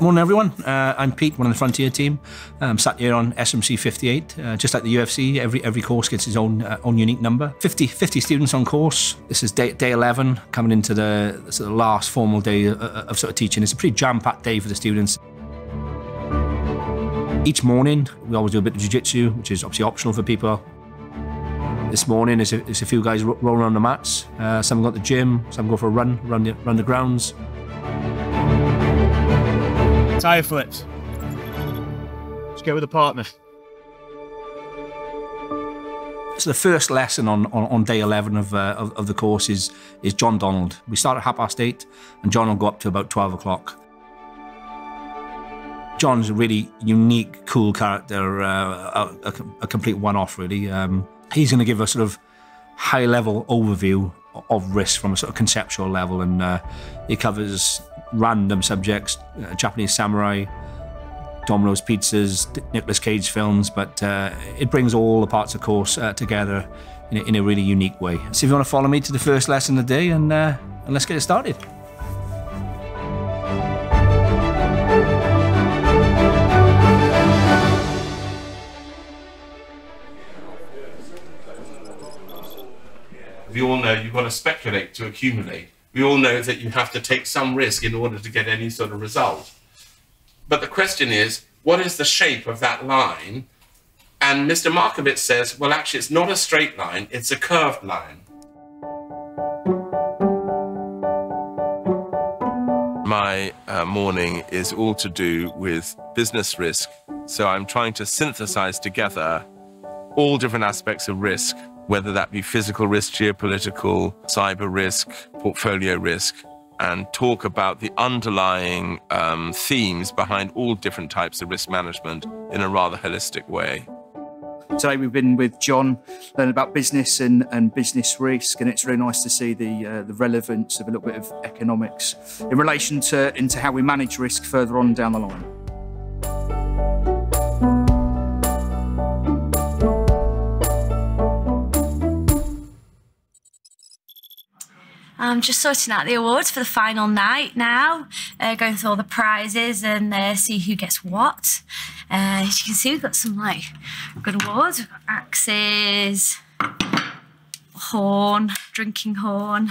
Morning everyone, I'm Pete, one of the Frontier team. I'm sat here on SRMC 58. Just like the UFC, every course gets its own unique number. 50 students on course. This is day 11, coming into the sort of last formal day of sort of teaching. It's a pretty jam-packed day for the students. Each morning, we always do a bit of jiu-jitsu, which is obviously optional for people. This morning, there's a few guys rolling on the mats. Some go to the gym, some go for a run the grounds. Tyre flips. Let's go with a partner. So the first lesson on day 11 of the course is John Donald. We start at 8:30 and John will go up to about 12 o'clock. John's a really unique, cool character, a complete one-off really. He's going to give a sort of high-level overview of risk from a sort of conceptual level, and he covers random subjects, Japanese samurai, Domino's pizzas, Nicolas Cage films, but it brings all the parts of the course together in a really unique way. So if you want to follow me to the first lesson of the day, and let's get it started. We all know you've got to speculate to accumulate. We all know that you have to take some risk in order to get any sort of result. But the question is, what is the shape of that line? And Mr. Markovitz says, well, actually, it's not a straight line, it's a curved line. My morning is all to do with business risk. So I'm trying to synthesize together all different aspects of risk, whether that be physical risk, geopolitical, cyber risk, portfolio risk, and talk about the underlying themes behind all different types of risk management in a rather holistic way. Today we've been with John, learning about business and business risk, and it's really nice to see the relevance of a little bit of economics in relation to into how we manage risk further on down the line. I'm just sorting out the awards for the final night now, going through all the prizes and see who gets what. As you can see, we've got some good awards. We've got axes, horn, drinking horn.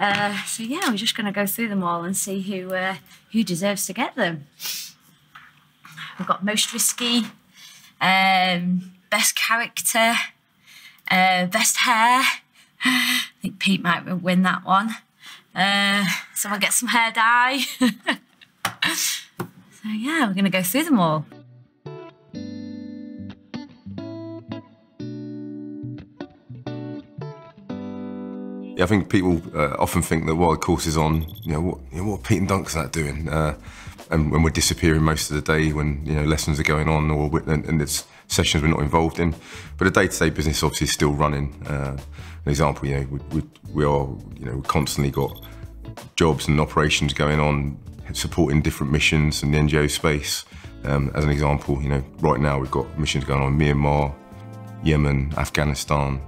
So yeah, we're just going to go through them all and see who deserves to get them. We've got most risky, best character, best hair. I think Pete might win that one. So I'll get some hair dye. So yeah, we're going to go through them all. Yeah, I think people often think that while the course is on, what are Pete and Duncan's that doing? And when we're disappearing most of the day, when lessons are going on, or and there's sessions we're not involved in, but the day-to-day business obviously is still running. An example, we've constantly got jobs and operations going on, supporting different missions in the NGO space. As an example, right now we've got missions going on in Myanmar, Yemen, Afghanistan,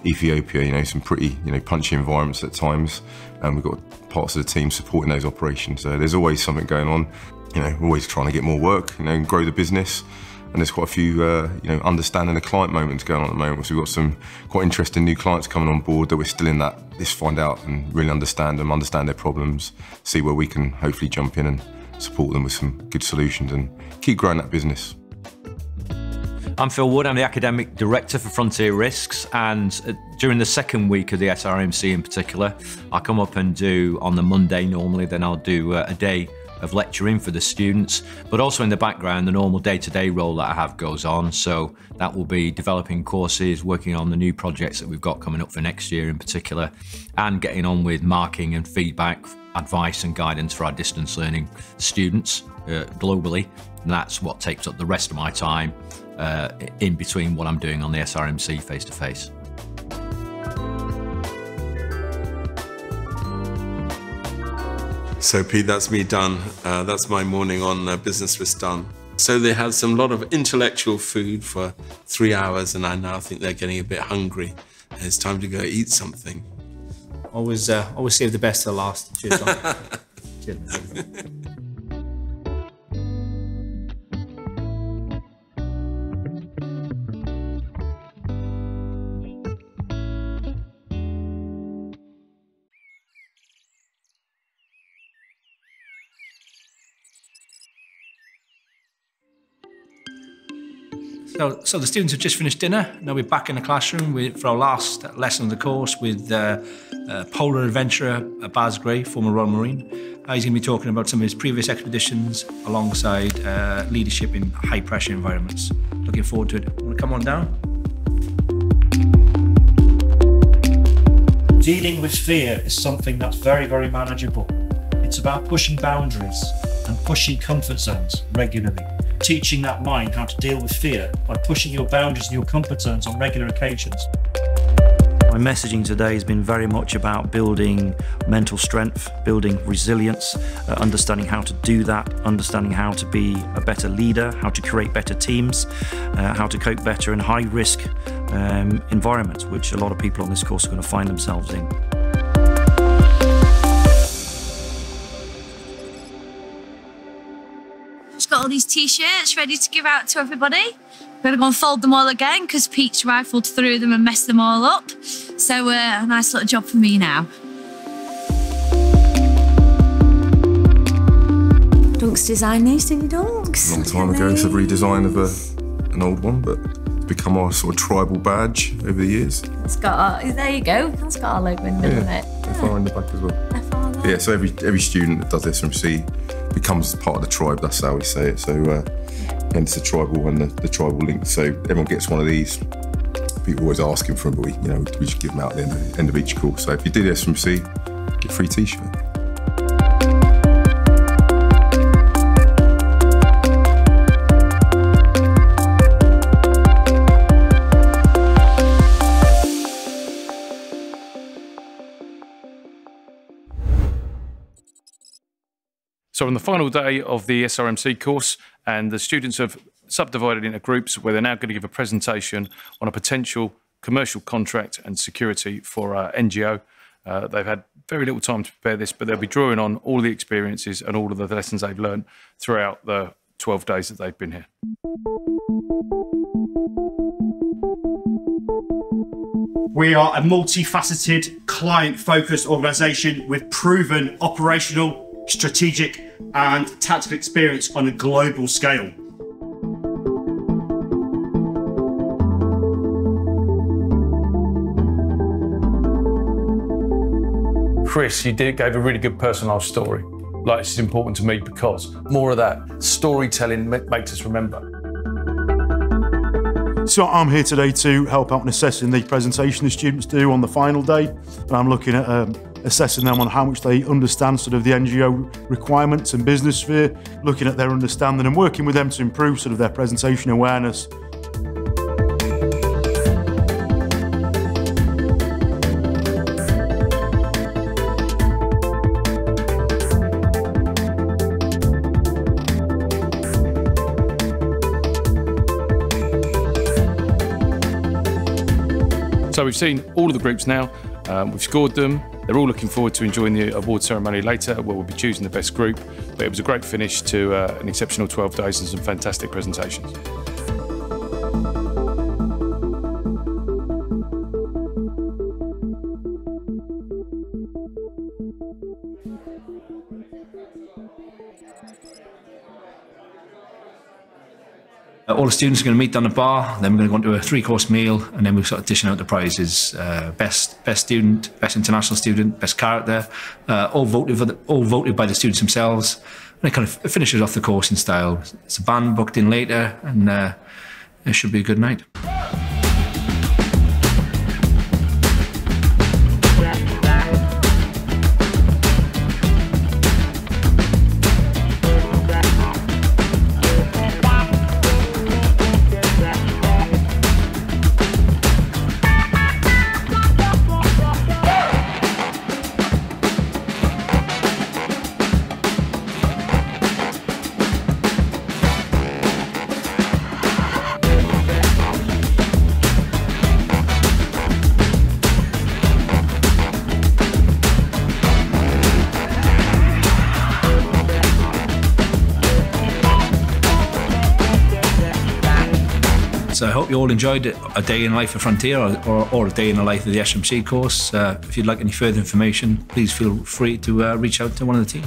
Ethiopia. Some pretty punchy environments at times, and we've got parts of the team supporting those operations. So there's always something going on. We're always trying to get more work, and grow the business. And there's quite a few, understanding the client moments going on at the moment. So we've got some quite interesting new clients coming on board that we're still in that, let's find out and really understand them, understand their problems, see where we can hopefully jump in and support them with some good solutions and keep growing that business. I'm Phil Wood, I'm the Academic Director for Frontier Risks, and during the second week of the SRMC in particular, I come up and do, on the Monday normally, then I'll do a day of lecturing for the students, but also in the background the normal day-to-day role that I have goes on. So that will be developing courses, working on the new projects that we've got coming up for next year in particular, and getting on with marking and feedback, advice and guidance for our distance learning students globally. And that's what takes up the rest of my time in between what I'm doing on the SRMC face-to-face. So Pete, that's me done. That's my morning on business risk done. So they had some lot of intellectual food for 3 hours, and I now think they're getting a bit hungry. And it's time to go eat something. Always save the best to the last. Cheers, Don. Cheers. So the students have just finished dinner. Now we're back in the classroom for our last lesson of the course with polar adventurer Baz Gray, former Royal Marine. He's going to be talking about some of his previous expeditions alongside leadership in high pressure environments. Looking forward to it. Want to come on down? Dealing with fear is something that's very, very manageable. It's about pushing boundaries and pushing comfort zones regularly. Teaching that mind how to deal with fear by pushing your boundaries and your comfort zones on regular occasions. My messaging today has been very much about building mental strength, building resilience, understanding how to do that, understanding how to be a better leader, how to create better teams, how to cope better in high-risk environments, which a lot of people on this course are going to find themselves in. Just got all these t-shirts ready to give out to everybody. We're gonna go and fold them all again because Pete's rifled through them and messed them all up. So a nice little job for me now. Dunks design these, didn't you, Dunks? A long time ago, it's a redesign of an old one, but it's become our sort of tribal badge over the years. It's got there you go. It's got our logo in the middle of it. FR in the back as well. FR there. Yeah, so every student that does SRMC becomes part of the tribe. That's how we say it. So. Hence the tribal and the tribal link. So everyone gets one of these. People always asking for them, but we just give them out at the end of each course. So if you did SRMC, get a free t-shirt. So on the final day of the SRMC course, and the students have subdivided into groups where they're now going to give a presentation on a potential commercial contract and security for NGO. They've had very little time to prepare this, but they'll be drawing on all the experiences and all of the lessons they've learned throughout the 12 days that they've been here. We are a multifaceted, client-focused organisation with proven operational, strategic and tactical experience on a global scale. Chris, you gave a really good personalised story. Like, this is important to me because more of that storytelling makes us remember. So I'm here today to help out in assessing the presentation the students do on the final day, and I'm looking at assessing them on how much they understand sort of the NGO requirements and business sphere, looking at their understanding and working with them to improve sort of their presentation awareness. So we've seen all of the groups now, we've scored them, they're all looking forward to enjoying the award ceremony later where we'll be choosing the best group, but it was a great finish to an exceptional 12 days and some fantastic presentations. All the students are going to meet down the bar, then we're going to go into a 3-course meal, and then we're sort of dishing out the prizes. Best student, best international student, best character, all voted by the students themselves. And it kind of finishes off the course in style. It's a band booked in later, and it should be a good night. So I hope you all enjoyed a day in the life of Frontier or a day in the life of the SRMC course. If you'd like any further information, please feel free to reach out to one of the team.